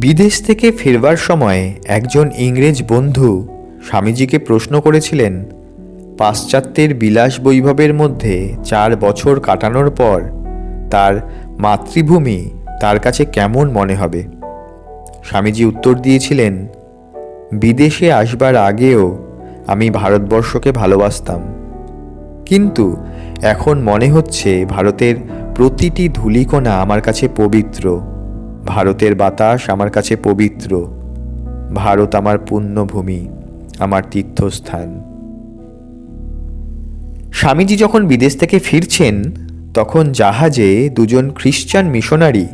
বিদেশ থেকে ফেরবার সময় একজন ইংরেজ বন্ধু স্বামীজিকে প্রশ্ন করেছিলেন, পাশ্চাত্যের বিলাস বৈভবের মধ্যে 4 বছর কাটানোর পর তার মাতৃভূমি তার কাছে কেমন মনে হবে। স্বামীজি উত্তর দিয়েছিলেন, বিদেশে আসবার আগেও আমি ভারতবর্ষকে ভালোবাসতাম, কিন্তু এখন মনে হচ্ছে ভারতের প্রতিটি ধূলিকণা আমার কাছে পবিত্র। ভারতের বাতাস আমার কাছে পবিত্র। ভারত আমার পুণ্যভূমি, আমার তীর্থস্থান। স্বামীজি যখন বিদেশ থেকে ফিরছেন, তখন জাহাজে 2জন খ্রিস্টান মিশনারি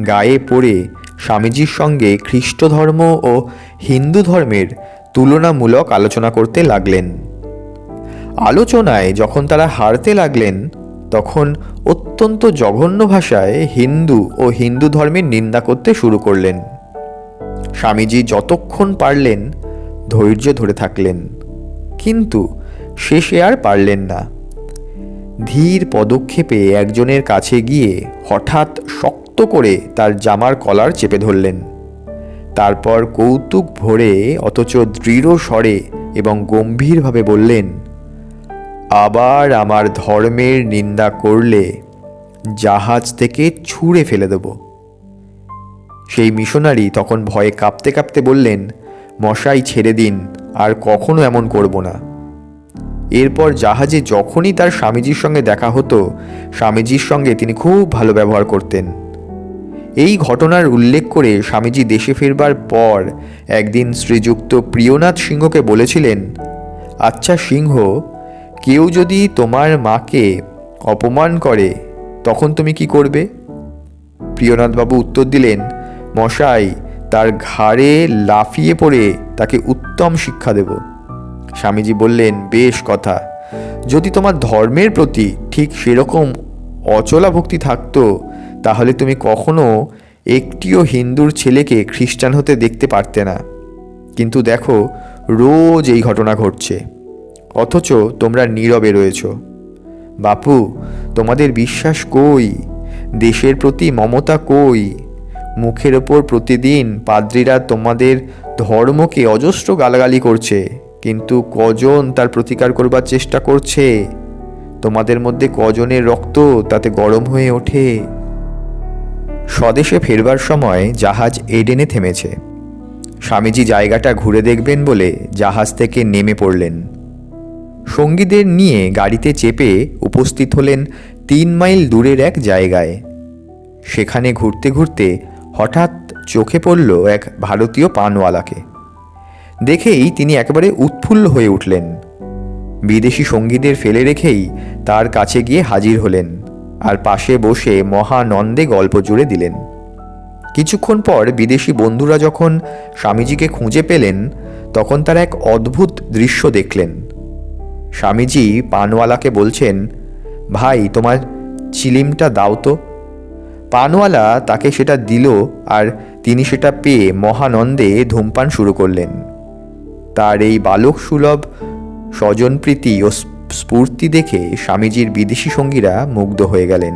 গায়ে পড়ে স্বামীজির সঙ্গে খ্রিস্ট ধর্ম ও হিন্দু ধর্মের তুলনামূলক আলোচনা করতে লাগলেন। আলোচনায় যখন তারা হারতে লাগলেন, তখন অত্যন্ত জঘন্য ভাষায় হিন্দু ও হিন্দু ধর্মের নিন্দা করতে শুরু করলেন। স্বামীজি যতক্ষণ পারলেন ধৈর্য ধরে থাকলেন, কিন্তু শেষে আর পারলেন না। ধীর পদক্ষেপে একজনের কাছে গিয়ে হঠাৎ শক্ত করে তার জামার কলার চেপে ধরলেন। তারপর কৌতুক ভরে অথচ দৃঢ় স্বরে এবং গম্ভীরভাবে বললেন, আবার আমার ধর্মের নিন্দা করলে জাহাজ থেকে ছুঁড়ে ফেলে দেব। সেই মিশনারি তখন ভয়ে কাঁপতে কাঁপতে বললেন, মশাই ছেড়ে দিন, আর কখনো এমন করব না। এরপর জাহাজে যখনই তার স্বামীজির সঙ্গে দেখা হতো, স্বামীজির সঙ্গে তিনি খুব ভালো ব্যবহার করতেন। এই ঘটনার উল্লেখ করে স্বামীজি দেশে ফিরবার পর একদিন শ্রীযুক্ত প্রিয়নাথ সিংহকে বলেছিলেন, আচ্ছা সিংহ, কেউ যদি তোমার মাকে অপমান করে তখন তুমি কি করবে? প্রিয়নাথবাবু উত্তর দিলেন, মশাই, তার ঘাড়ে লাফিয়ে পড়ে তাকে উত্তম শিক্ষা দেব। স্বামীজি বললেন, বেশ কথা, যদি তোমার ধর্মের প্রতি ঠিক সেরকম অচলা ভক্তি থাকতো, তাহলে তুমি কখনো একটিও হিন্দুর ছেলেকে খ্রিস্টান হতে দেখতে পারতে না। কিন্তু দেখো, রোজ এই ঘটনা ঘটছে, অথচ তোমরা নীরবে রয়েছ। বাপু, তোমাদের বিশ্বাস কই? দেশের প্রতি মমতা কই? মুখের ওপর প্রতিদিন পাদ্রীরা তোমাদের ধর্মকে অজস্র গালাগালি করছে, কিন্তু কজন তার প্রতিকার করবার চেষ্টা করছে? তোমাদের মধ্যে কজনের রক্ত তাতে গরম হয়ে ওঠে? স্বদেশে ফেরবার সময় জাহাজ এডেনে থেমেছে। স্বামীজি জায়গাটা ঘুরে দেখবেন বলে জাহাজ থেকে নেমে পড়লেন। সঙ্গীদের নিয়ে গাড়িতে চেপে উপস্থিত হলেন 3 মাইল দূরের এক জায়গায়। সেখানে ঘুরতে ঘুরতে হঠাৎ চোখে পড়ল এক ভারতীয় পানওয়ালাকে। দেখেই তিনি একেবারে উৎফুল্ল হয়ে উঠলেন। বিদেশি সঙ্গীদের ফেলে রেখেই তার কাছে গিয়ে হাজির হলেন আর পাশে বসে মহানন্দে গল্প জুড়ে দিলেন। কিছুক্ষণ পর বিদেশি বন্ধুরা যখন স্বামীজিকে খুঁজে পেলেন, তখন তারা এক অদ্ভুত দৃশ্য দেখলেন। স্বামীজি পানওয়ালাকে বলছেন, ভাই, তোমার চিলিমটা দাও তো। পানওয়ালা তাকে সেটা দিল আর তিনি সেটা পেয়ে মহানন্দে ধূমপান শুরু করলেন। তার এই বালক সুলভ স্বজনপ্রীতি ও স্ফূর্তি দেখে স্বামীজির বিদেশি সঙ্গীরা মুগ্ধ হয়ে গেলেন।